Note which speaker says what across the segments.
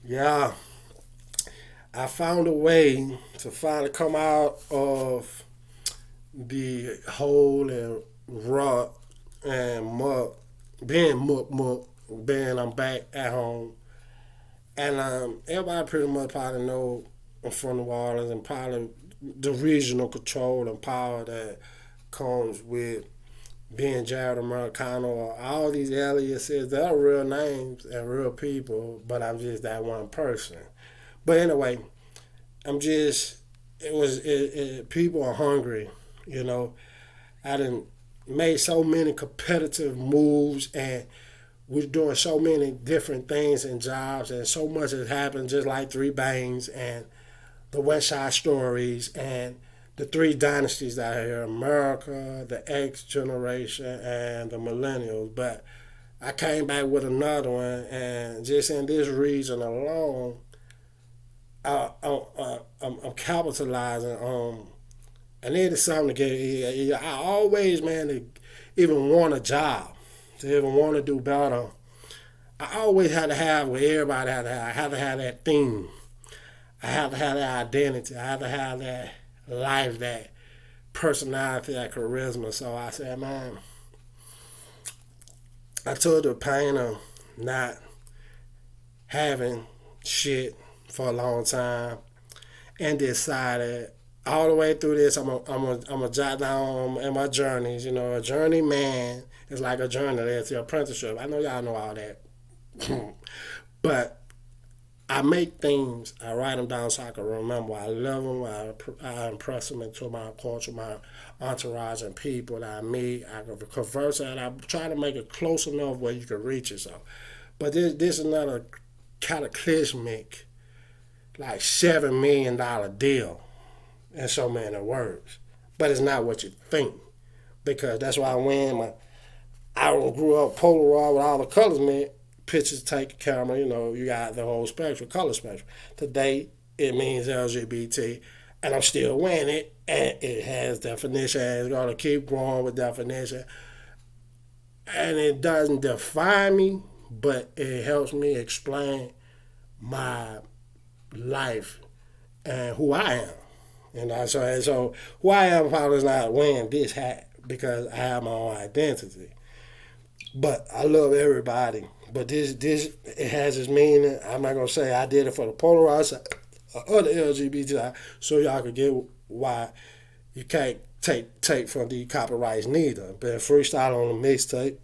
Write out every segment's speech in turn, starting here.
Speaker 1: Yeah, I found a way to finally come out of the hole and rut and muck, being muck, being I'm back at home. And everybody pretty much probably know I'm from New Orleans and probably the regional control and power that comes with being Jared Americano or all these aliases. They're real names and real people, but I'm just that one person. But anyway, I'm just people are hungry, you know. I done made so many competitive moves and we're doing so many different things and jobs and so much has happened just like Three Bangs and the West Side Stories and the three dynasties out here, America, the X generation and the millennials. But I came back with another one and just in this region alone I'm capitalizing on. I needed something to get. I always, man, to even want a job, to even want to do better. I always had to have what everybody had to have. I had to have that theme. I have to have that identity. I have to have that life, that personality, that charisma. So I said, man, I took the pain of not having shit for a long time and decided all the way through this, I'm a jot down in my journeys. You know, a journeyman is like a journey. It's the apprenticeship. I know y'all know all that, but I make things. I write them down so I can remember. I love them. I impress them into my culture, my entourage, and people that I meet. I can converse and I try to make it close enough where you can reach yourself. But this is another cataclysmic, like $7 million deal in so many words. But it's not what you think. Because that's why when I grew up Polaroid with all the colors, man, pictures take camera, you got the whole spectrum, color spectrum. Today it means LGBT and I'm still wearing it and it has definition and it's gonna keep growing with definition. And it doesn't define me, but it helps me explain my life and who I am. So who I am probably is not wearing this hat because I have my own identity. But I love everybody. But this it has its meaning. I'm not gonna say I did it for the polarized or the LGBT so y'all could get why you can't take from the copyrights neither. But freestyle on the mixtape,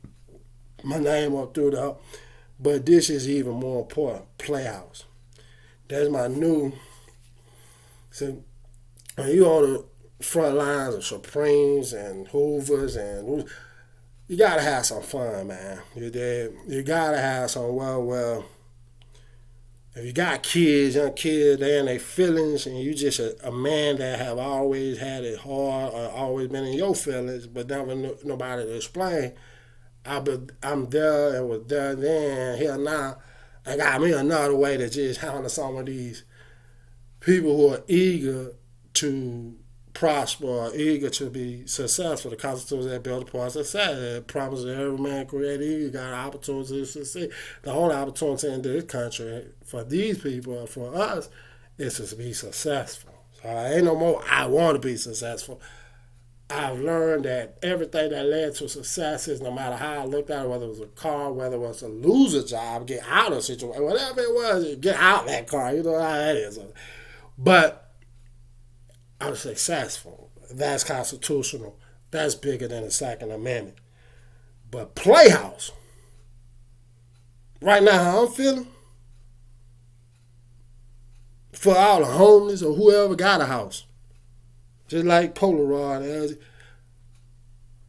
Speaker 1: my name up through the. But this is even more important. Playhouse. That's my new. So when you on the front lines of Supremes and Hoovers and you gotta have some fun, man. You did. You gotta have some well. If you got kids, young kids, they in their feelings, and you just a man that have always had it hard or always been in your feelings, but never nobody to explain. I'm there and was there then. Here now, I got me another way to just handle some of these people who are eager to prosper, eager to be successful. The Constitution that built upon success. It promises every man created you got an opportunity to succeed. The only opportunity in this country for these people, for us, is to be successful. So ain't no more I want to be successful. I've learned that everything that led to success is no matter how I looked at it, whether it was a car, whether it was to lose a job, get out of a situation, whatever it was, get out of that car. You know how that is. But I'm successful. That's constitutional. That's bigger than the Second Amendment. But Playhouse, right now, how I'm feeling, for all the homeless or whoever got a house, just like Polaroid,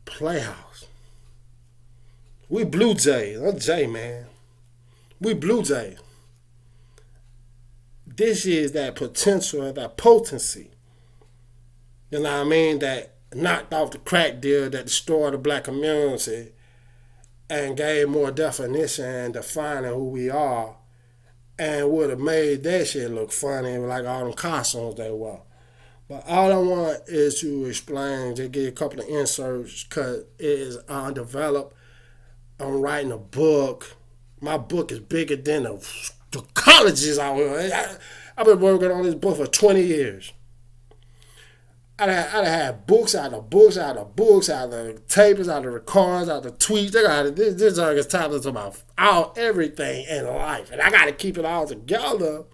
Speaker 1: Playhouse. We Blue Jays. I'm Jay, man. We Blue Jays. This is that potential and that potency. You know what I mean? That knocked off the crack deal that destroyed the black community and gave more definition and defining who we are and would have made that shit look funny like all them costumes they were. But all I want is to explain, to get a couple of inserts because it is undeveloped. I'm writing a book. My book is bigger than a the colleges out here. I've been working on this book for 20 years. I'd have books out of books out of books out of tapes out of records out of tweets. They got it. This junk is tablets about everything in life, and I got to keep it all together.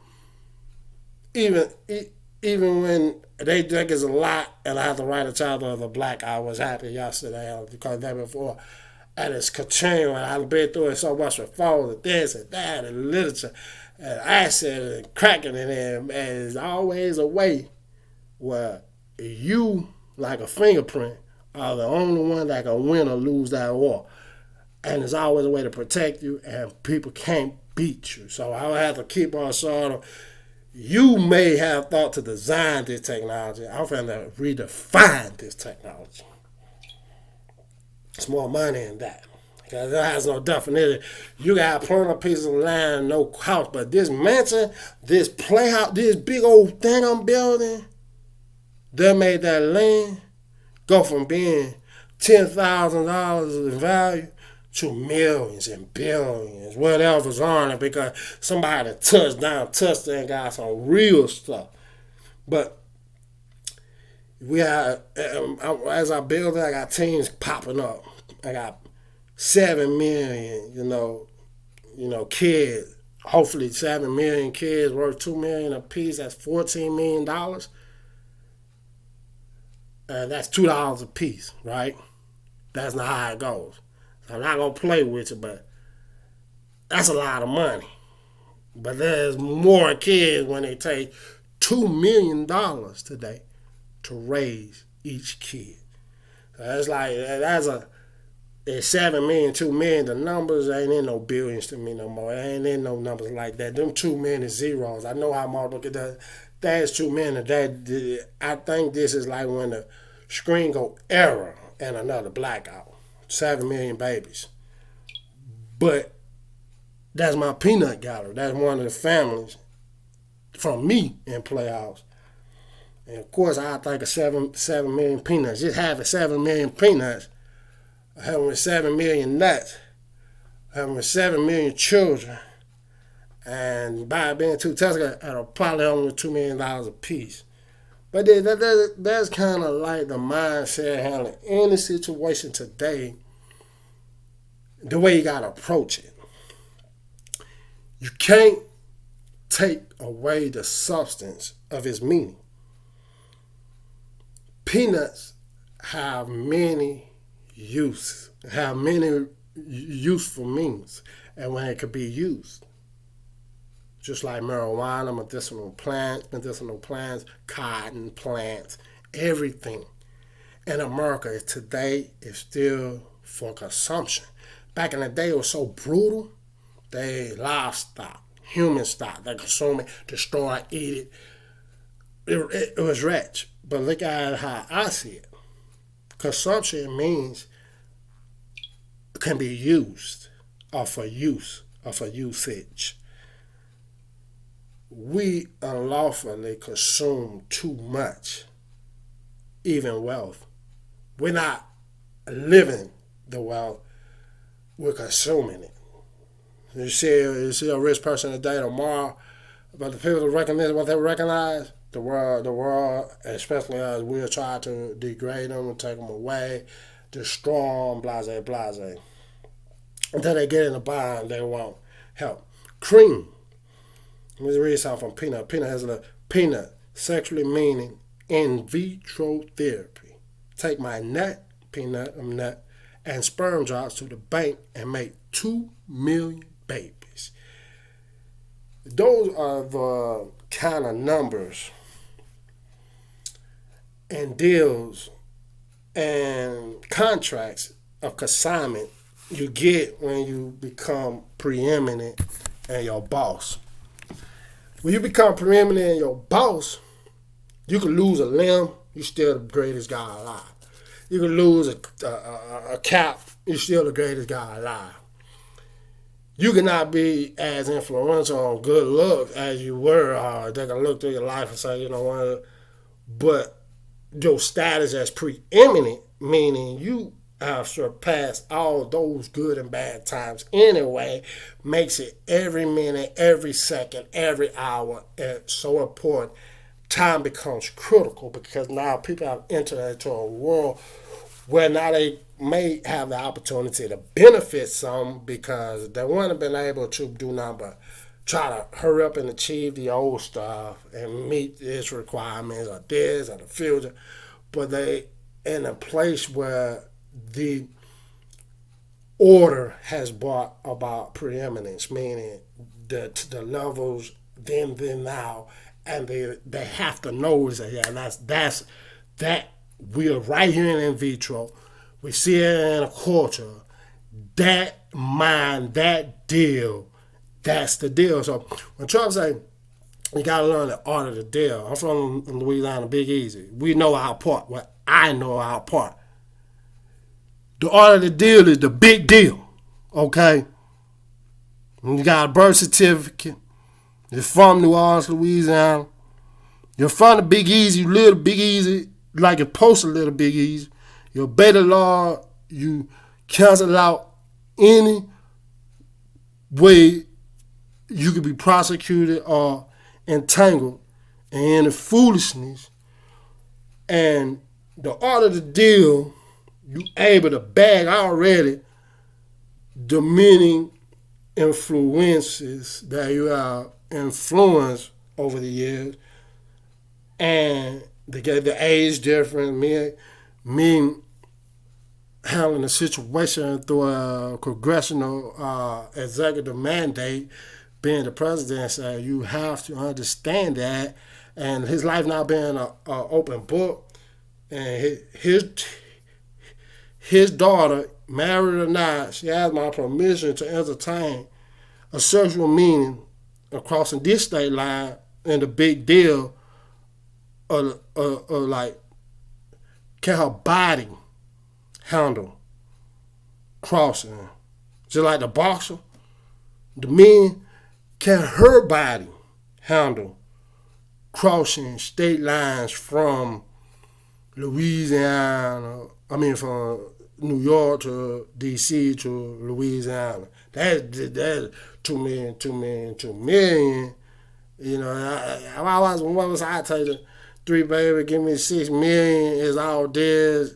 Speaker 1: Even even when they think it's a lot, and I have to write a chapter of the black. I was happy yesterday because that before, and it's continuing. I've been through it so much before, and this and that, and literature, and accent, and cracking it in. And there's always a way where you, like a fingerprint, are the only one that can win or lose that war. And there's always a way to protect you, and people can't beat you. So I would have to keep on sort of. You may have thought to design this technology. I'm going to redefine this technology. It's more money than that. Because it has no definition. You got plenty of pieces of land, no house. But this mansion, this playhouse, this big old thing I'm building, they made that land go from being $10,000 in value to millions and billions, whatever's on it, because somebody touched it and got some real stuff. But we have, as I build it, I got teams popping up. I got 7 million, kids. Hopefully 7 million kids worth $2 million a piece. That's $14 million. And that's $2 a piece, right? That's not how it goes. I'm not going to play with you, but that's a lot of money. But there's more kids when they take $2 million today to raise each kid. So it's like, it's 7 million, 2 million. The numbers ain't in no billions to me no more. It ain't in no numbers like that. Them 2 million is zeros. I know how multiple does. That's 2 million. I think this is like when the screen go error and another blackout. 7 million babies. But that's my peanut gallery. That's one of the families from me in Playhouse. And of course, I think of 7 million peanuts. Just having 7 million peanuts, having 7 million nuts, having 7 million children, and by being 2 Tesla, it'll probably only $2 million a piece. But that's kind of like the mindset handling any situation today, the way you got to approach it. You can't take away the substance of its meaning. Peanuts have many uses, have many useful meanings, and when it could be used. Just like marijuana, medicinal plants, cotton plants, everything in America today is still for consumption. Back in the day, it was so brutal. They livestock, human stock, they consume it, destroy it, eat it. It was rich. But look at how I see it. Consumption means it can be used or for use or for usage. We unlawfully consume too much, even wealth. We're not living the wealth, we're consuming it. You see a rich person today, tomorrow, but the people that recognize what they recognize, the world, especially us, we'll try to degrade them and take them away, destroy them, blase, blase. Until they get in the bind, they won't help. Cream. Let me read something from Peanut. Peanut has a peanut, sexually meaning in vitro therapy. Take my nut, and sperm drops to the bank and make 2 million babies. Those are the kind of numbers and deals and contracts of consignment you get when you become preeminent and your boss. When you become preeminent and your boss, you can lose a limb, you're still the greatest guy alive. You can lose a cap, you're still the greatest guy alive. You cannot be as influential on good looks as you were, or they can look through your life and say, but your status as preeminent, meaning you surpassed all those good and bad times anyway, makes it every minute, every second, every hour so important. Time becomes critical because now people have entered into a world where now they may have the opportunity to benefit some because they wouldn't have been able to do nothing but try to hurry up and achieve the old stuff and meet its requirements or this or the future. But they in a place where the order has brought about preeminence, meaning the levels then now, and they have to know that yeah, that's that we are right here in vitro. We see it in a culture. That mind, that deal, that's the deal. So when Trump say you gotta learn the art of the deal, I'm from Louisiana, Big Easy. We know our part. Well, I know our part. The art of the deal is the big deal. Okay? You got a birth certificate. You're from New Orleans, Louisiana. You're from the Big Easy. You live the Big Easy like you're supposed to live the Big Easy. You obey the law. You cancel out any way you could be prosecuted or entangled in any foolishness. And the art of the deal, you able to bag already the many influences that you have influenced over the years, and the age difference, me handling the situation through a congressional executive mandate, being the president, so you have to understand that, and his life now being an open book, and his daughter, married or not, she has my permission to entertain a sexual meaning crossing this state line, and the big deal of like, can her body handle crossing? Just like the boxer, the men, can her body handle crossing state lines from Louisiana, from New York to D.C. to Louisiana? That's 2 million. You know, what was I tell you? 3 baby, give me 6 million is all this.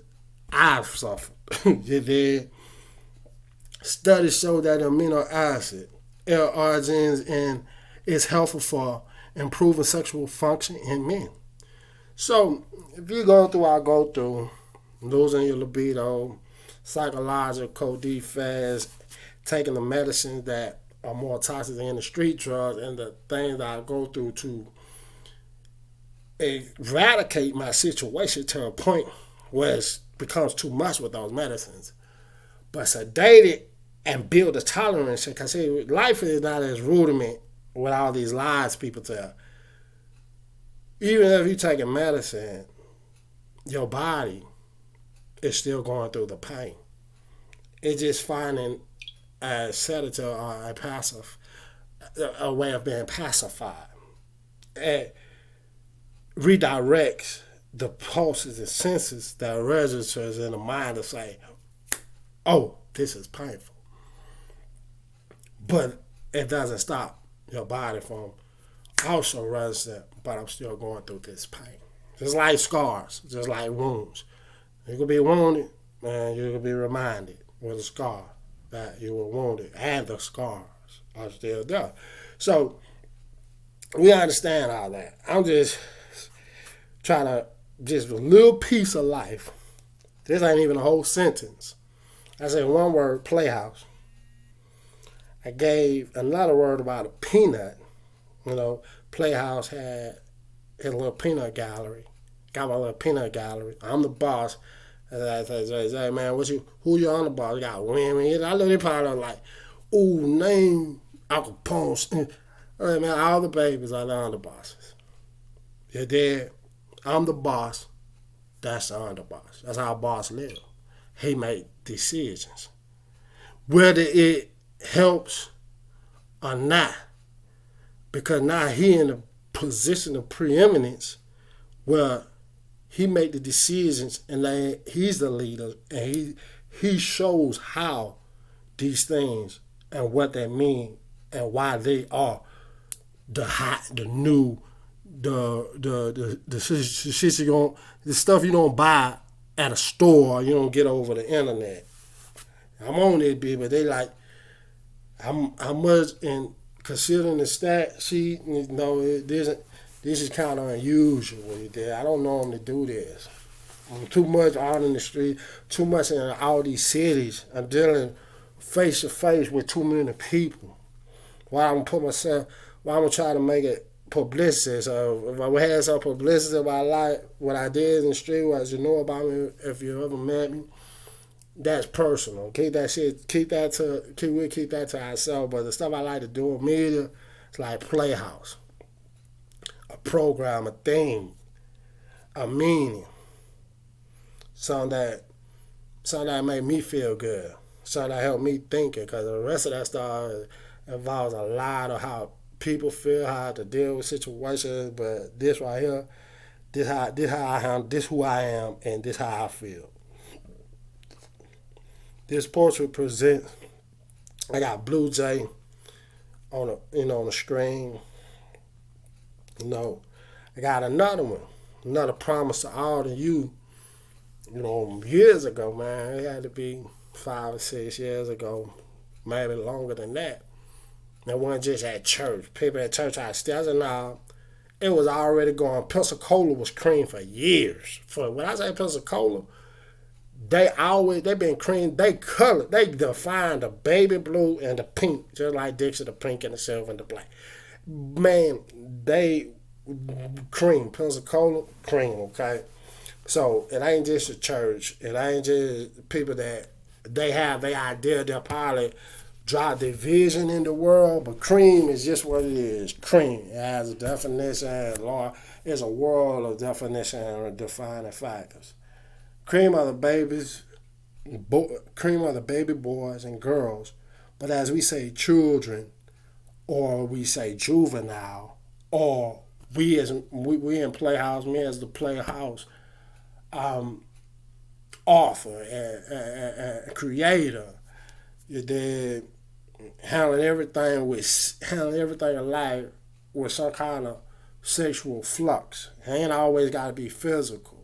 Speaker 1: I've suffered. You did. Studies show that amino acid, L-arginine, and is helpful for improving sexual function in men. So if you go through, I go through losing your libido, psychological defects, taking the medicines that are more toxic than the street drugs, and the things that I go through to eradicate my situation to a point where it becomes too much with those medicines. But sedate it and build a tolerance, because life is not as rudiment with all these lies people tell. Even if you take a medicine, your body is still going through the pain. It's just finding a sedative or a way of being pacified. It redirects the pulses and senses that registers in the mind to say, oh, this is painful. But it doesn't stop your body from also registering, but I'm still going through this pain. Just like scars, just like wounds. You could be wounded, and you could be reminded with a scar that you were wounded, and the scars are still there. So we understand all that. I'm just trying to, just a little piece of life. This ain't even a whole sentence. I said one word, playhouse. I gave another word about a peanut. You know, Playhouse had his little peanut gallery. Got my little peanut gallery. I'm the boss. And I say, man, who you on the boss? You got women. I know they probably like, ooh, name Uncle Ponce. All right, man, all the babies are the underbosses. You're dead. I'm the boss. That's the underboss. That's how a boss live. He make decisions. Whether it helps or not. Because now he in a position of preeminence where he make the decisions, and he's the leader, and he shows how these things and what they mean and why they are the hot, the new, the shit you don't, the stuff you don't buy at a store, you don't get over the internet. I'm on it, bitch, but they like, how much in considering the stat sheet, this is kind of unusual. I don't normally do this. Too much out in the street, too much in all these cities. I'm dealing face to face with too many people. Why I'm put myself? Why I'm trying to make it publicity? So if I had some publicity about life, what I did in the street, what you know about me, if you ever met me, that's personal. Keep that shit. Keep that to ourselves. But the stuff I like to do in media, it's like Playhouse, a program, a theme, a meaning. Something that made me feel good. Something that helped me thinking. Because the rest of that stuff involves a lot of how people feel, how to deal with situations. But this right here, this who I am, and this how I feel. This portrait presents. I got Blue Jay on the screen. I got another one, another promise to all of you. Years ago, man, it had to be 5 or 6 years ago, maybe longer than that. It wasn't just at church. People at church I said, nah, it was already going. Pensacola was cream for years. For when I say Pensacola, they been cream. They defined the baby blue and the pink, just like Dixie, the pink and the silver and the black. Man, they cream. Pensacola cream, okay? So it ain't just a church. It ain't just people that they have their idea. They'll probably drive their vision in the world, but cream is just what it is. Cream. It has a definition. It's a world of definition and defining factors. Cream are the babies, cream are the baby boys and girls. But as we say children, or we say juvenile, or we in Playhouse, me as the Playhouse author and creator, you did handling everything in life with some kind of sexual flux. It ain't always got to be physical.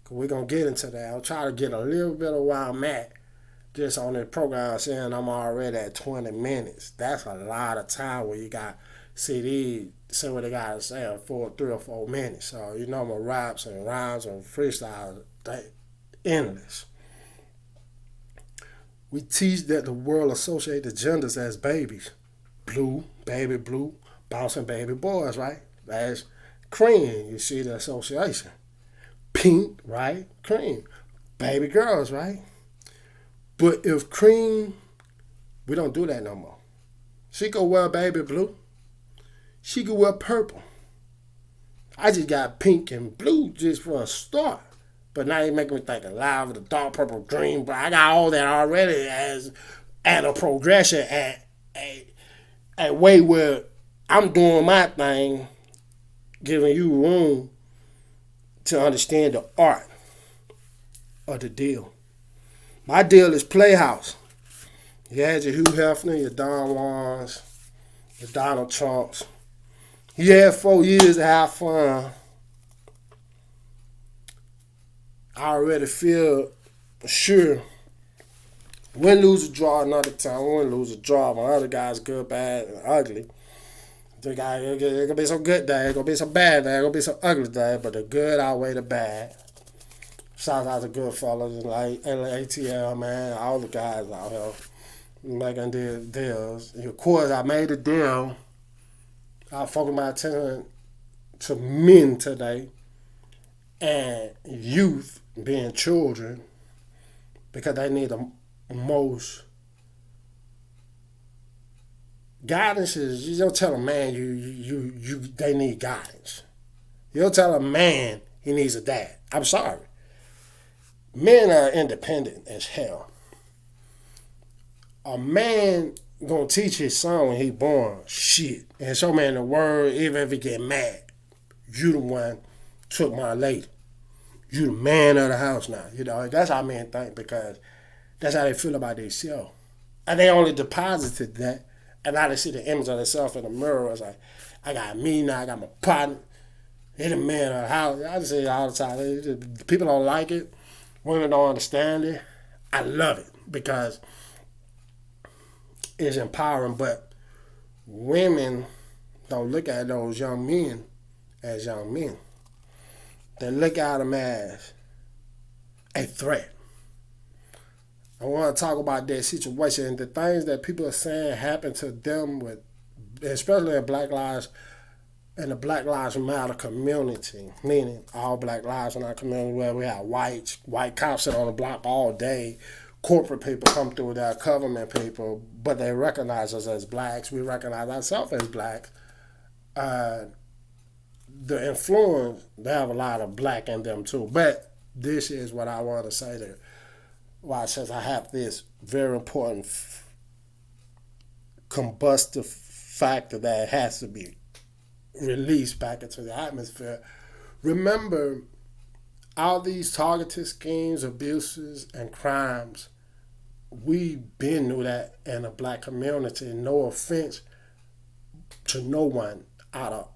Speaker 1: Cause we're gonna get into that. I'll try to get a little bit of where I'm at just on this program, saying I'm already at 20 minutes. That's a lot of time where you got CDs, say what they got to say for 3 or 4 minutes. So my raps and rhymes and freestyles, they endless. We teach that the world associate the genders as babies. Blue, baby blue, bouncing baby boys, right? That's cream. You see the association. Pink, right? Cream. Baby girls, right? But if cream, we don't do that no more. She could wear baby blue. She could wear purple. I just got pink and blue just for a start. But now you making me think of live with the dark purple, green, but I got all that already as at a progression at a way where I'm doing my thing, giving you room to understand the art of the deal. My deal is Playhouse. You had your Hugh Hefner, your Don Juans, your Donald Trumps. You had 4 years to have fun. I already feel sure. Win, lose, or draw another time. Win, lose, or draw. My other guys good, bad, and ugly. There's going to be some good days. There's going to be some bad days. There's going to be some ugly days. But the good outweigh the bad. Shout out to good fellas like ATL, man. All the guys out here making deals. Of course, I made a deal. I focus my attention to men today and youth being children because they need the most guidance. Is you don't tell a man they need guidance. You don't tell a man he needs a dad. I'm sorry. Men are independent as hell. A man gonna teach his son when he born shit. And show man the word, even if he get mad, you the one took my lady. You the man of the house now. That's how men think because That's how they feel about themselves. And they only deposited that, and now they see the image of themselves in the mirror. It's like, I got me now, I got my partner. They the man of the house. I just say it all the time. People don't like it. Women don't understand it. I love it because it's empowering, but women don't look at those young men as young men. They look at them as a threat. I want to talk about that situation and the things that people are saying happen to them with, especially in the Black Lives Matter community, meaning all black lives in our community where we have white cops sit on the block all day, corporate people come through there, government people, but they recognize us as blacks. We recognize ourselves as blacks. The influence, they have a lot of black in them too. But this is what I want to say there. Why, since I have this very important combustive factor that has to be released back into the atmosphere. Remember, all these targeted schemes, abuses, and crimes, we been knew that in the black community. No offense to no one out of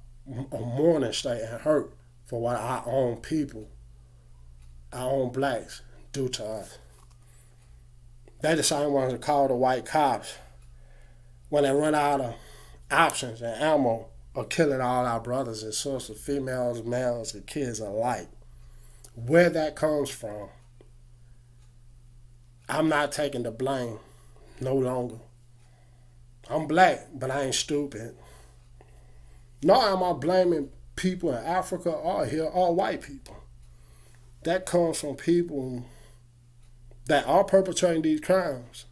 Speaker 1: a mourning state and hurt for what our own people, our own blacks, do to us. They the same ones that call the white cops when they run out of options and ammo or killing all our brothers and sisters, females, males, and kids alike. Where that comes from, I'm not taking the blame no longer. I'm black, but I ain't stupid. Nor am I blaming people in Africa or here or white people. That comes from people that are perpetrating these crimes,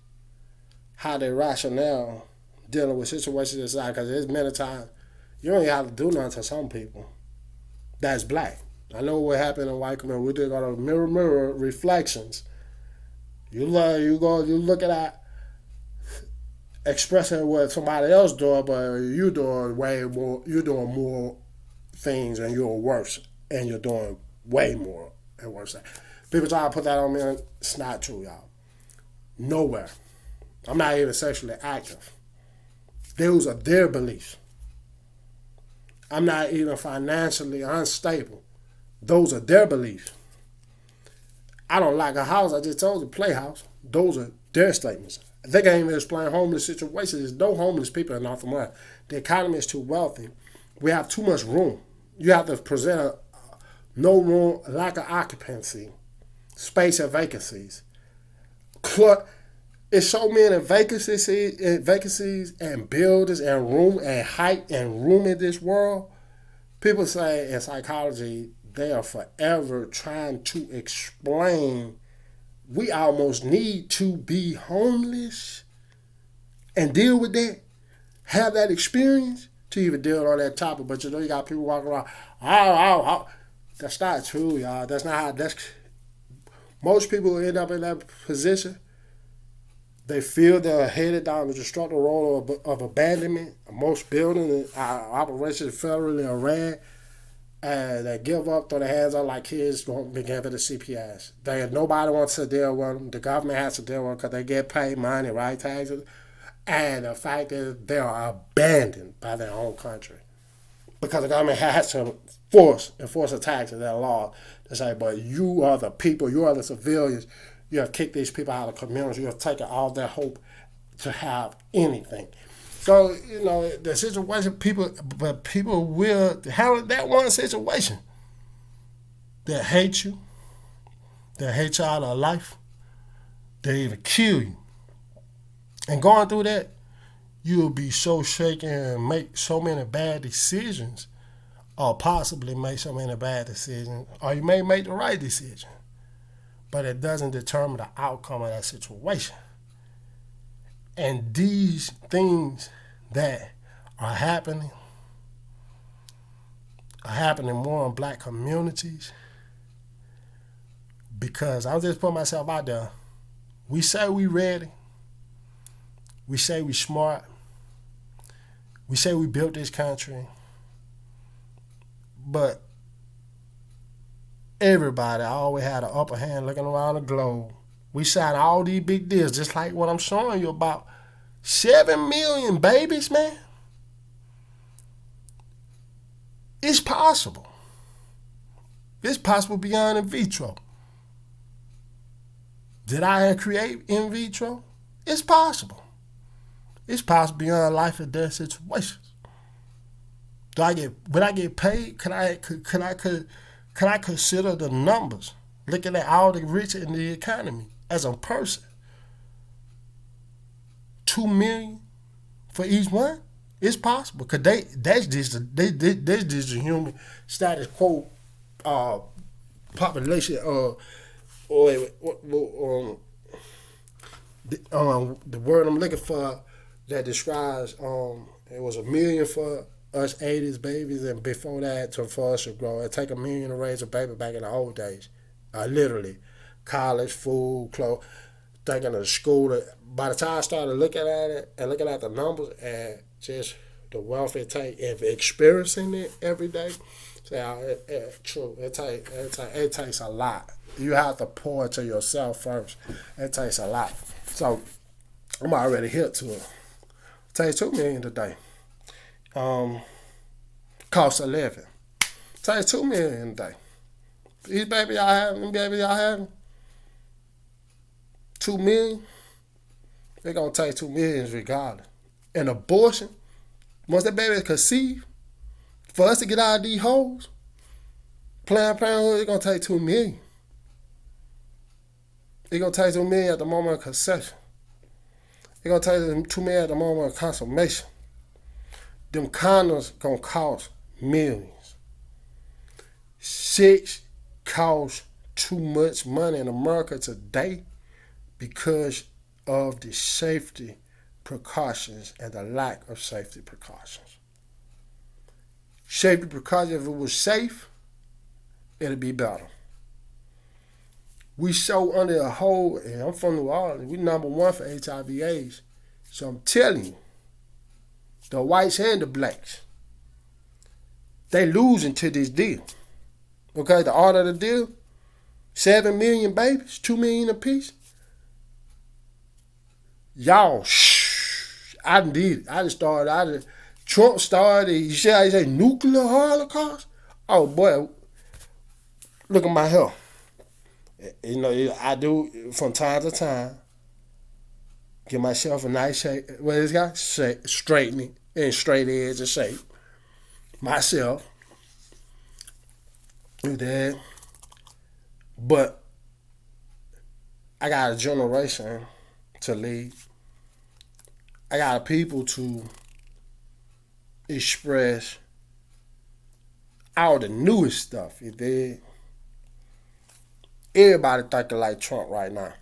Speaker 1: how they rationale dealing with situations inside, because there's many times you don't even have to do nothing to some people that's black. I know what happened in white community. We did go to mirror reflections. You look at that expressing what somebody else doing, but you doing way more. You're doing more things, and you're worse, and you're doing way more and worse. People try to put that on me. It's not true, y'all. Nowhere. I'm not even sexually active. Those are their beliefs. I'm not even financially unstable. Those are their beliefs. I don't like a house. I just told you, playhouse. Those are their statements. They can't even explain homeless situations. There's no homeless people in North America. The economy is too wealthy. We have too much room. You have to present no room, lack of occupancy, space and vacancies. It's so many vacancies and buildings and room and height and room in this world. People say in psychology they are forever trying to explain we almost need to be homeless and deal with that, have that experience to even deal on that topic. But you got people walking around, that's not true, y'all. That's not how, most people end up in that position. They feel they're headed down the destructive road of abandonment. Most buildings are operations federally are ran, and they give up, throw their hands up like kids won't be given the CPS. Nobody wants to deal with them. The government has to deal with them because they get paid money, right, taxes. And the fact is they are abandoned by their own country because the government has to enforce a tax and their law to say, but you are the people, you are the civilians. You have kicked these people out of the community. You have taken all their hope to have anything. So, the situation, people will handle that one situation. They'll hate you. They'll hate you out of life. They'll even kill you. And going through that, you'll be so shaken and make so many bad decisions, or possibly make so many bad decisions, or you may make the right decision. But it doesn't determine the outcome of that situation. And these things that are happening more in black communities because I'll just put myself out there. We say we ready. We say we smart. We say we built this country. But everybody always had an upper hand looking around the globe We sign all these big deals, just like what I'm showing you about. 7 million babies, man. It's possible. It's possible beyond in vitro. Did I create in vitro? It's possible. It's possible beyond life and death situations. When I get paid, can I consider the numbers? Looking at all the rich in the economy as a person. 2 million for each one? It's possible. Cause that's just the human status quo population the word I'm looking for that describes it was 1 million for us 80s babies, and before that for us to grow. It take 1 million to raise a baby back in the old days. Literally, college, food, clothes, thinking of school. By the time I started looking at it and looking at the numbers and just the wealth it takes and experiencing it every day, true. It takes a lot. You have to pour it to yourself first. It takes a lot. So I'm already hit to it. Takes $2 million today. Cost of living. Takes $2 million today. These baby y'all having, $2 million. They're gonna take $2 million regardless. And abortion, once that baby is conceived, for us to get out of these holes, Planned Parenthood, it's gonna take $2 million. It's gonna take $2 million at the moment of conception. It's gonna take $2 million at the moment of consummation. Them condoms gonna cost millions. Sex costs too much money in America today because of the safety precautions and the lack of safety precautions. Safety precautions, if it was safe, it'd be better. We so under a hole, and I'm from New Orleans, we #1 for HIV/AIDS. So I'm telling you, the whites and the blacks, they losing to this deal. Okay, the art of the deal, 7 million babies, 2 million apiece. Y'all, I did it. I just started. Trump started. You see how he say nuclear holocaust? Oh boy, look at my health. You know, I do from time to time get myself a nice shape. What is got straightening and straight edge of shape. Myself. That. But I got a generation to lead. I got people to express all the newest stuff. You did. Everybody thinking like Trump right now.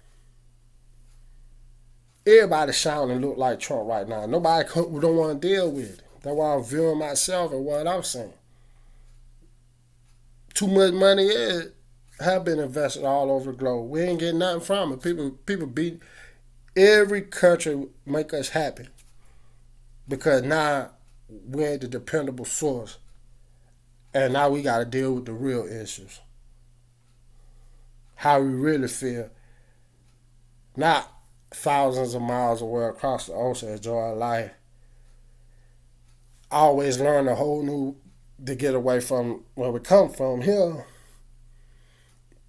Speaker 1: Everybody sounding look like Trump right now. Nobody don't want to deal with it. That's why I'm viewing myself and what I'm saying. Too much money have been invested all over the globe. We ain't getting nothing from it. People beat every country, make us happy because now we're the dependable source, and now we got to deal with the real issues. How we really feel, not thousands of miles away across the ocean, enjoying life. Always learn a whole new to get away from where we come from here.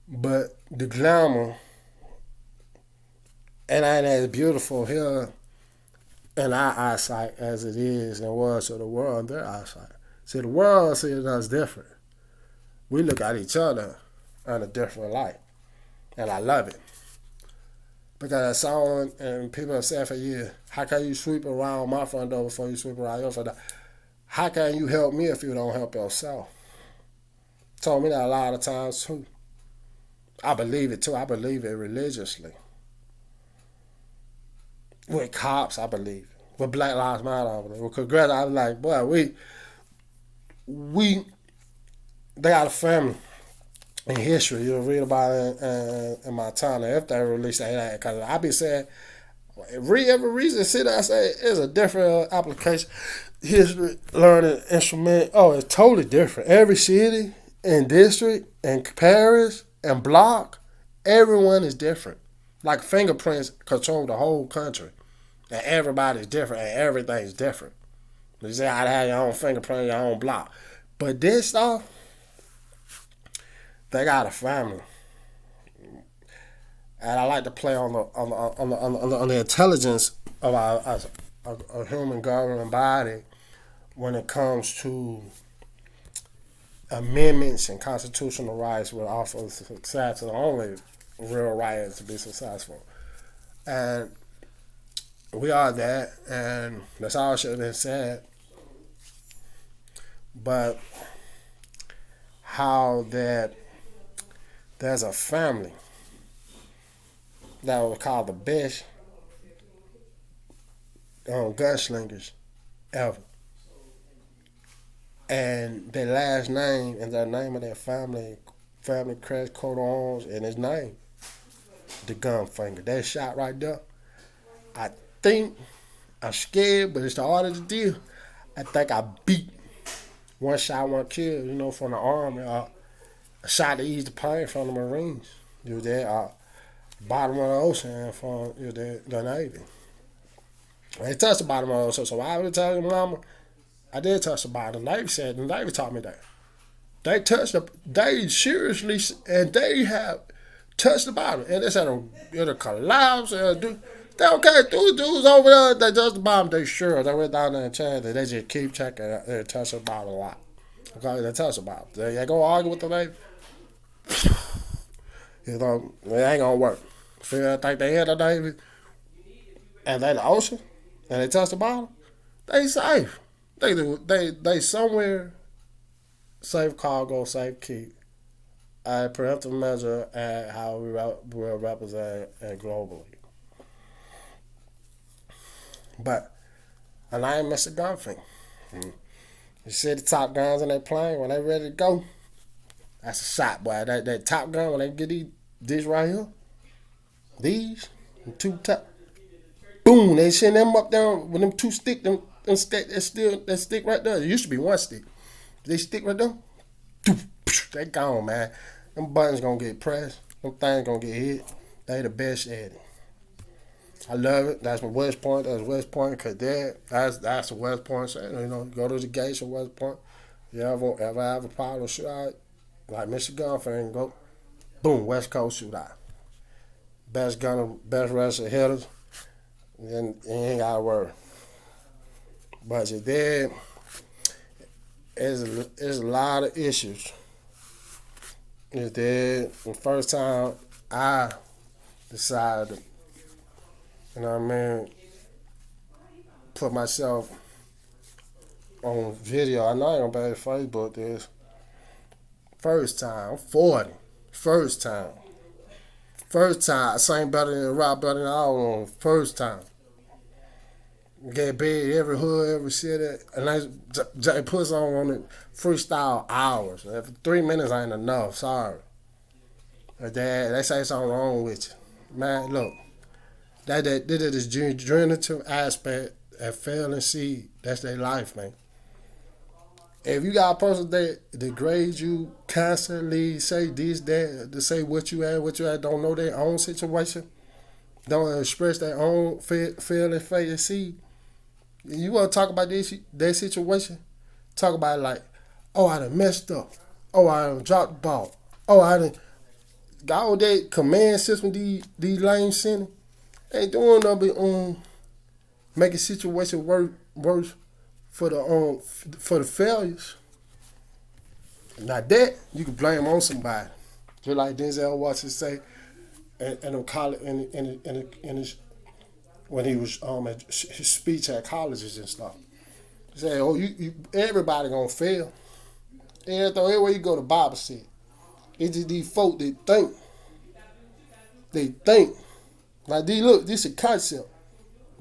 Speaker 1: But the glamour, and ain't as beautiful here in our eyesight as it is and was to the world in their eyesight. See, the world sees us different. We look at each other in a different light. And I love it. Because I saw it, and people have said for years, how can you sweep around my front door before you sweep around your front door? How can you help me if you don't help yourself? Told me that a lot of times too. I believe it too. I believe it religiously. With cops, I believe it. With Black Lives Matter, I believe it. With Congress, I was like, boy, they got a family in history. You'll read about it in my time. If they release that, because I be saying, every reason to sit there and say it's a different application, history, learning, instrument. Oh, it's totally different. Every city and district and parish and block, everyone is different. Like fingerprints control the whole country, and everybody's different, and everything's different. You say how to have your own fingerprint, your own block, but this stuff, they got a family, and I like to play on the intelligence of a human governing body when it comes to amendments and constitutional rights will offer success, and the only real right is to be successful. And we are that, and that's all should have been said. But how that there's a family that was called the best gunslingers ever. And their last name and the name of their family crest coat of arms and his name, the gunfinger. That shot right there. I think I'm scared, but it's the art of the deal. I think I beat one shot, one kill, from the army. A shot to ease the pain from the Marines. You there, bottom of the ocean from the Navy. They touched the bottom of the ocean, so I would tell your mama, I did touch the bottom. The Navy taught me that. They seriously, and they have touched the bottom. And they said it'll collapse. They don't care. Dudes over there, they touch the bottom, they sure. They went down there and checked it. They just keep checking it. They touch the bottom a lot. Okay, they touch the bottom. They go argue with the Navy. It ain't gonna work. Feel think they hit the Navy and they the ocean and they touch the bottom, they safe. They somewhere safe cargo, safe keep. A preemptive measure at how we will represent it globally. But and I ain't miss a gun thing. You see the top guns in their plane when they ready to go. That's a shot, boy. That top gun when they get these right here, these two top, boom. They send them up there with them two stick, them stick. That stick right there. It used to be one stick. They stick right there. They gone, man. Them buttons gonna get pressed. Them things gonna get hit. They the best at it. I love it. That's my West Point. That's West Point Cadet. That's the West Point. So, go to the gates of West Point. You ever have a problem shootout like Michigan fan, go boom, West Coast shootout. Best gunner, best wrestler hitters. Then you ain't gotta worry. But you did. It's a lot of issues. You did. The first time I decided, put myself on video. I know I ain't gonna be able to Facebook this. First time, I'm 40. First time. I sang better than rock, better than all on first time. Get big every hood, every city, and they puts on it freestyle hours. If 3 minutes ain't enough, sorry. They say something wrong with you. Man, look. That is generative aspect and fail and see. That's their life, man. If you got a person that degrades you constantly, say this, that, to say what you had, don't know their own situation, don't express their own feel and fail and see. You want to talk about their situation? Talk about it like, oh, I done messed up. Oh, I done dropped the ball. Oh, I done got all that command system these lame sending. Ain't doing nothing making situation worse for the failures. Now that you can blame on somebody, just like Denzel Washington say, and college in his when he was at his speech at colleges and stuff. He said, "Oh, you everybody gonna fail. Everywhere you go, the Bible said, it's just these folk that think. Like, look, this is a concept.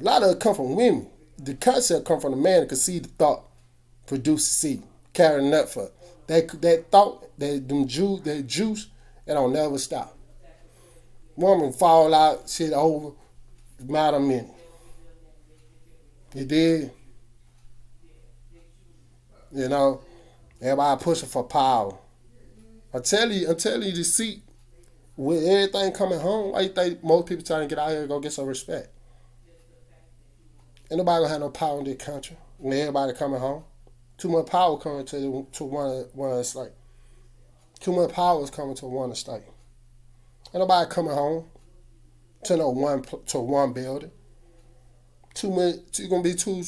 Speaker 1: A lot of it come from women. The concept come from the man that conceive the thought, produce the seed, carry the nut for it. That thought, that juice, it don't never stop. Woman fall out, shit over, matter of minute. You did? Everybody pushing for power. I tell you the seat With everything coming home, why you think most people trying to get out here and go get some respect? Ain't nobody gonna have no power in this country when everybody coming home. Too much power coming to one state. Too much power is coming to one state. Ain't nobody coming home to no one building. Too much. It's gonna be too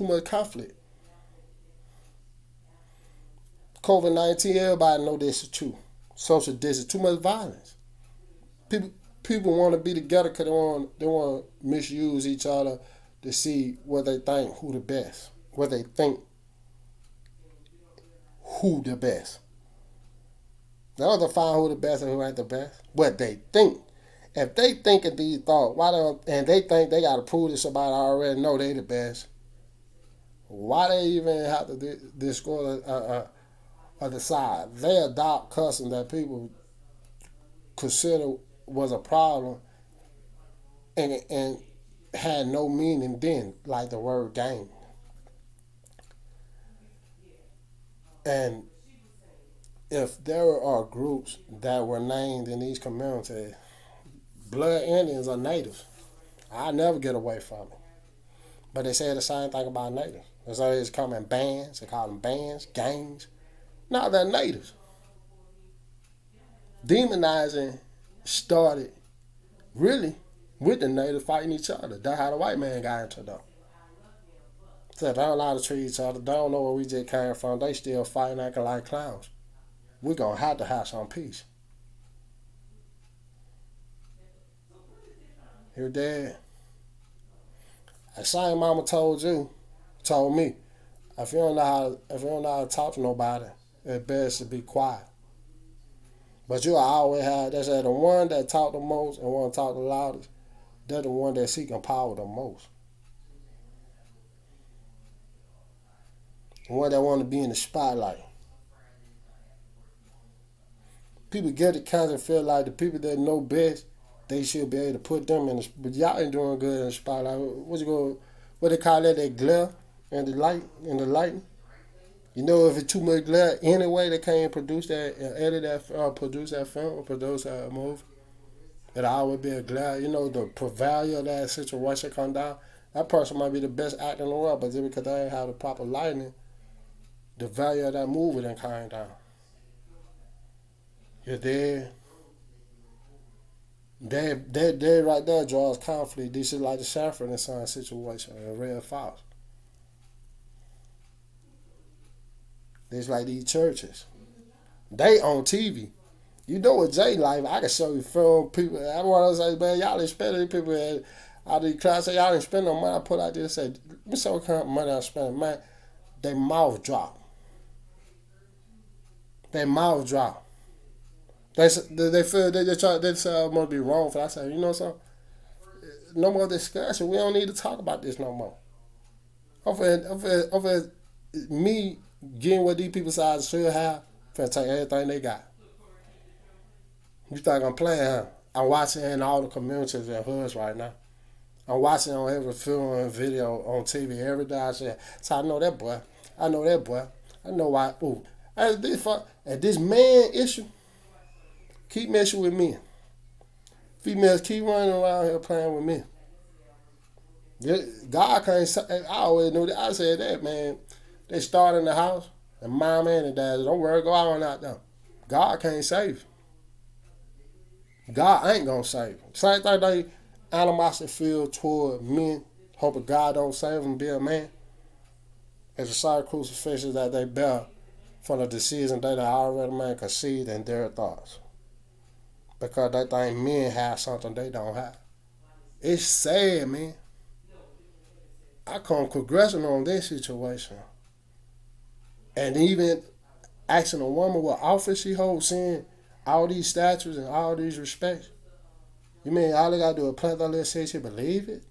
Speaker 1: much conflict. COVID-19. Everybody know this is true. Social distance. Too much violence. People people want to be together because they want to misuse each other to see what they think who the best. What they think who the best. They don't define who the best and who ain't the best. What they think. If they thinking these thoughts, why don't and they think they gotta prove to somebody already know they the best. Why they even have to discuss decide? They adopt custom that people consider was a problem and had no meaning then, like the word game. And if there are groups that were named in these communities, blood Indians are natives. I never get away from it. But they say the same thing about natives. They say it's coming bands. They call them bands, gangs. No, they're natives. Demonizing started really with the natives fighting each other. That's how the white man got into them. So they don't know how to treat each other. They don't know where we just came from. They still fighting acting like clowns. We're going to have some peace. Your dad. The same mama told me, if you don't know how to talk to nobody, it's best to be quiet. But you always have, they say the one that talk the most and one talk the loudest, they're the one that seeking power the most. The one that want to be in the spotlight. People get the kind of feel like the people that know best, they should be able to put them in the, but y'all ain't doing good in the spotlight. What they call that? That glare and the lighting. You know, if it's too much glare anyway, they can't produce that, edit that, produce that film, or produce that movie. It'll always be a glare. You know, the value of that situation come down. That person might be the best actor in the world, but just because they ain't have the proper lighting, the value of that movie then came down. You're there. They right there draws conflict. This is like the Sanford and Son situation and Red Fox. It's like these churches. They on TV. You know what Jay like? I can show you film people. I want to say, man, y'all didn't spend these people out of the class. Say y'all didn't spend no money. I put out there and say, let me show what kind of money I spent. Man, they mouth drop. They mouth drop. They feel they try they say I must be wrong for that. I say, you know something? No more discussion. We don't need to talk about this no more. Over me getting what these people size should have, finna take everything they got. You think I'm playing, huh? I'm watching in all the communities and hoods right now. I'm watching on every film and video on TV every day. I say, so I know that boy. I know that boy. I know why. Ooh, and this man issue, keep messing with men. Females keep running around here playing with men. God can't say, I always knew that. I said that, man. They start in the house, and mom and the dad, don't worry, go out there. God can't save you. God ain't gonna save you. Same thing they animosity feel toward men, hoping God don't save them, be a man. It's a side crucifixion that they bear from the decision they already made conceived in their thoughts. Because they think men have something they don't have. It's sad, man. I come congressional on this situation. And even asking a woman what office she holds, seeing all these statues and all these respects. You mean all they gotta do is plant that little shit, she believe it?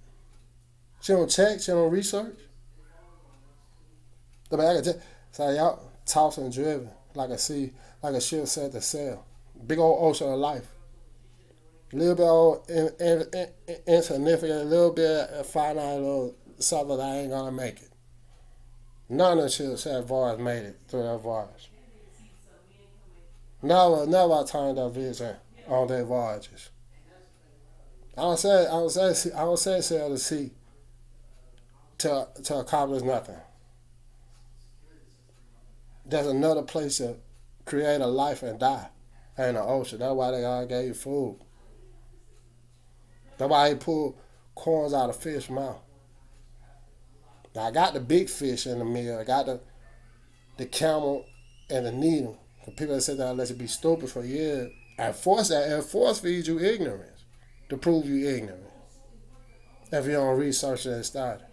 Speaker 1: She don't check, she don't research? I mean, I can tell, so y'all tossing and driven like a ship set to sail. Big old ocean of life. A little bit old insignificant, a little bit finite, little something that I ain't gonna make it. None of the ships have voyage made it through that voyage. Never I turned that vision on their voyages. I don't say sail the sea to accomplish nothing. There's another place to create a life and die in the ocean. That's why they all gave you food. That's why he pulled corns out of fish mouth. Now I got the big fish in the meal. I got the camel and the needle. The people that said that let you be stupid for years. At force feed you ignorance to prove you ignorant. If you don't research it and study.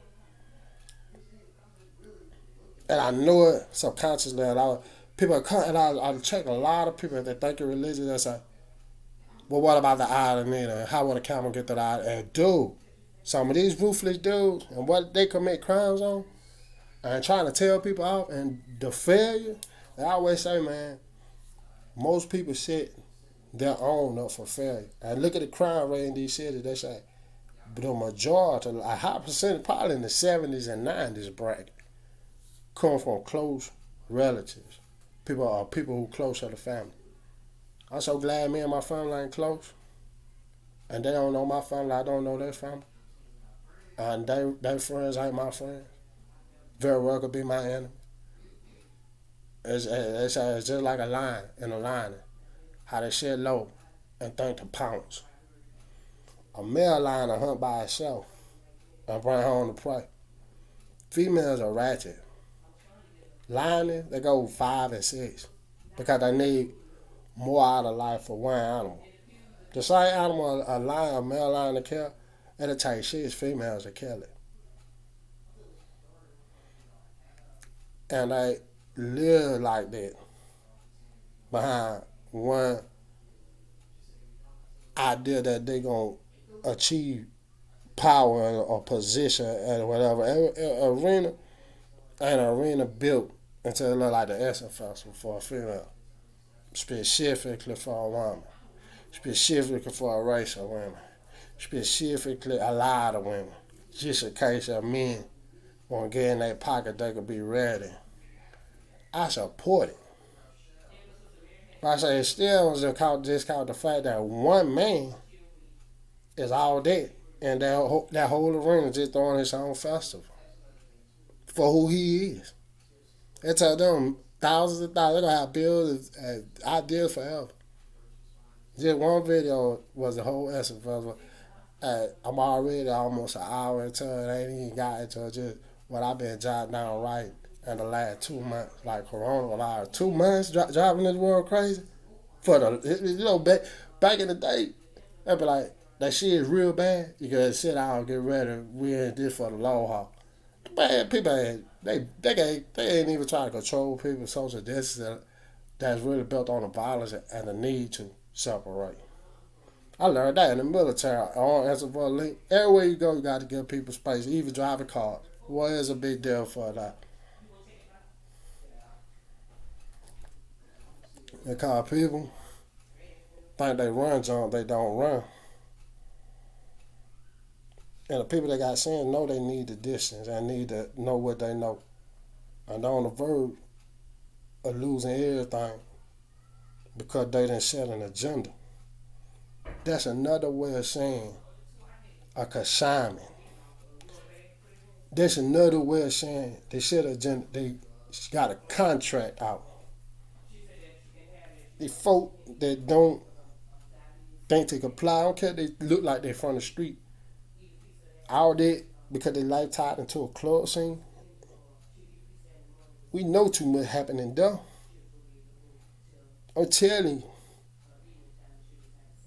Speaker 1: And I know it subconsciously. And people come and I check a lot of people that think you're religious. They say, well, what about the eye of the needle? How would a camel get to the eye? And dude, some of these ruthless dudes and what they commit crimes on and trying to tell people off and the failure, I always say, man, most people set their own up for failure. And look at the crime rate in these cities. They say the majority, a high percentage, probably in the 70s and 90s bracket, come from close relatives. People who close to the family. I'm so glad me and my family ain't close. And they don't know my family. I don't know their family. And their friends ain't my friends. Very well could be my enemy. It's just like a lion in a lion. How they sit low and think to pounce. A male lion will hunt by itself and bring home the prey. Females are ratchet. Lions, they go 5 and 6 because they need more out of life for one animal. The same animal a male lion to kill, it'll take 6 females to kill it. And they live like that behind one idea that they gonna achieve power or position and whatever. Arena an arena built until it look like the Essence Festival for a female, specifically for a woman, specifically for a race of women, specifically a lot of women, just in case of men want to get in their pocket, they could be ready. I support it. But I say it still was discount the fact that one man is all that, and that whole arena just throwing his own festival for who he is. They tell them thousands of thousands. They're gonna have bills and ideas forever. Just one video was the whole Essence Festival. I'm already almost an hour into it. I ain't even got into just what I've been jotting down right in the last 2 months. Like coronavirus, 2 months driving this world crazy. For back in the day, they'd be like, that shit is real bad. You gotta sit down and get ready. We in this for the long haul. Man, people ain't even trying to control people's social distance that's really built on the violence and the need to separate. I learned that in the military. I don't answer for a link. Everywhere you go, you got to give people space, even driving cars. What is a big deal for that? Because people think they run jump, they don't run. And the people that got sense know they need the distance and need to know what they know. And they're on the verge of losing everything because they didn't set an agenda. That's another way of saying a consignment. That's another way of saying they set an agenda. They got a contract out. The folk that don't think they comply, I don't care if they look like they're from the street. All that because they life tied into a club scene. We know too much happening there. I'm telling you.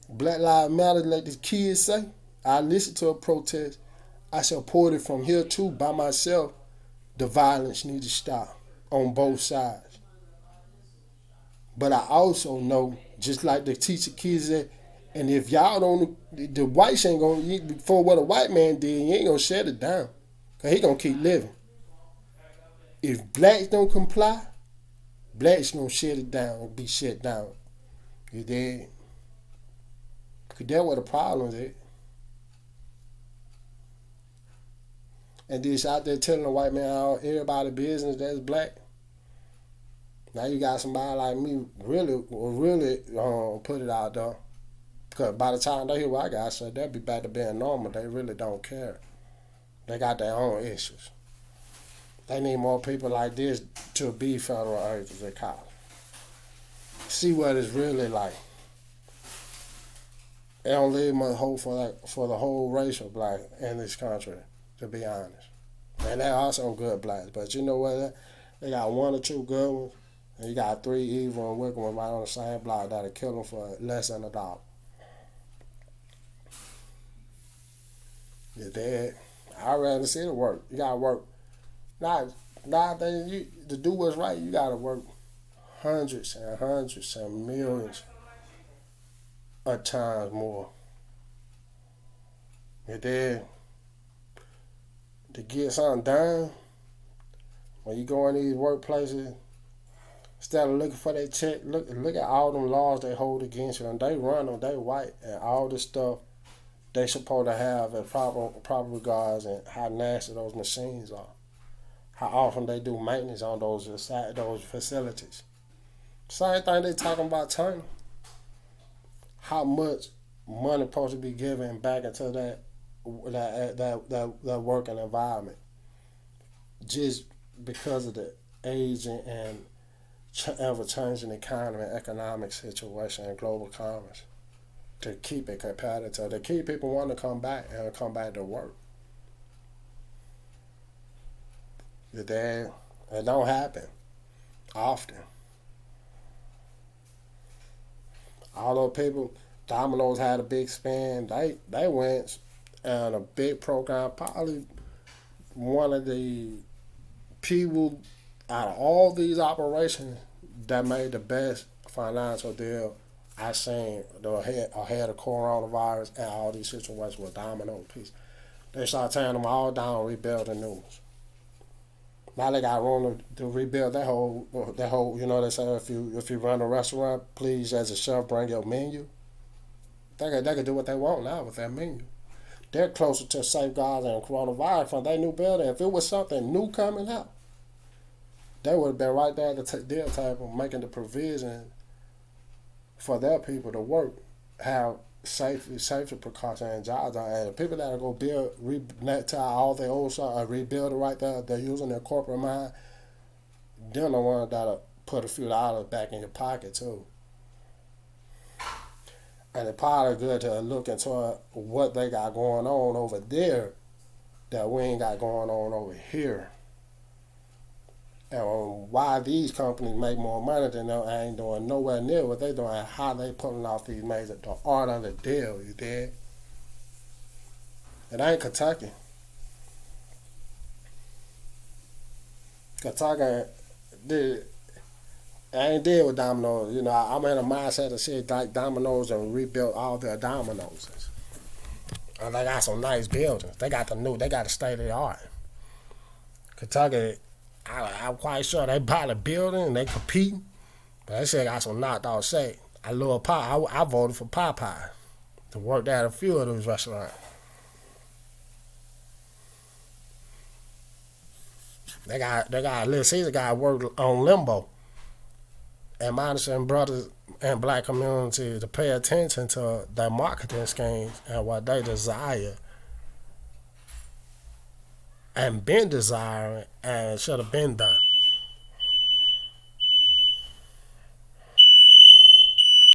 Speaker 1: Black Lives Matter, like the kids say. I listen to a protest. I support it from here too by myself. The violence needs to stop on both sides. But I also know, just like the teacher kids that, and if y'all don't, the whites ain't gonna, for what a white man did, you ain't gonna shut it down. Cause he gonna keep living. If blacks don't comply, blacks gonna shut it down and be shut down. You dig? Cause that's what the problem is. And this out there telling the white man how everybody business that's black. Now you got somebody like me really put it out there. Because by the time they hear what I got said, they'll be back to being normal. They really don't care. They got their own issues. They need more people like this to be federal agents at college. See what it's really like. They don't leave much hope for the whole race of black in this country, to be honest. And there are some good blacks, but you know what? They got one or two good ones, and you got three evil and wicked ones right on the same block that'll kill them for less than $1. You're dead. I'd rather see the work. You gotta work. Nowadays, to do what's right, you gotta work hundreds and hundreds and millions of times more. You're dead. To get something done, when you go in these workplaces, instead of looking for that check, look at all them laws they hold against you, and they run them, they white, and all this stuff they supposed to have in proper regards, and how nasty those machines are, how often they do maintenance on those facilities. Same thing they talking about turning. How much money supposed to be given back into that working environment, just because of the aging and ever changing economy, economic situation, and global commerce, to keep it competitive, to keep people wanting to come back and come back to work. Your dad, it don't happen often. All those people, Domino's had a big spend. They went on a big program. Probably one of the people out of all these operations that made the best financial deal I seen ahead of coronavirus and all these situations with Domino's piece. They started tearing them all down, rebuilding new ones. Now they got room to rebuild that whole. You know, they say if you run a restaurant, please as a chef bring your menu. They can do what they want now with that menu. They're closer to safeguards and coronavirus from their new building. If it was something new coming out, they would have been right there at the deal table making the provision for their people to work, have safety precautions and jobs on. And the people that are going to tie all their old stuff and rebuild it right there, they're using their corporate mind, they're the ones that'll put a few dollars back in your pocket too. And it's probably good to look into what they got going on over there that we ain't got going on over here. And why these companies make more money than them ain't doing nowhere near what they doing, and how they pulling off these major, the art of the deal, you dig? It ain't Kentucky. Kentucky I ain't deal with Domino's. You know, I'm in a mindset to see like Domino's and rebuild all their Domino's. And they got some nice buildings. They got the state of the art. Kentucky, I'm quite sure they buy the building and they compete. But they still got some knocked out shit. I love Popeye. I voted for Popeye to work at a few of those restaurants. They got Little Caesar guy work on Limbo. And Madison brothers and black community to pay attention to their marketing schemes and what they desire and been desiring and should have been done.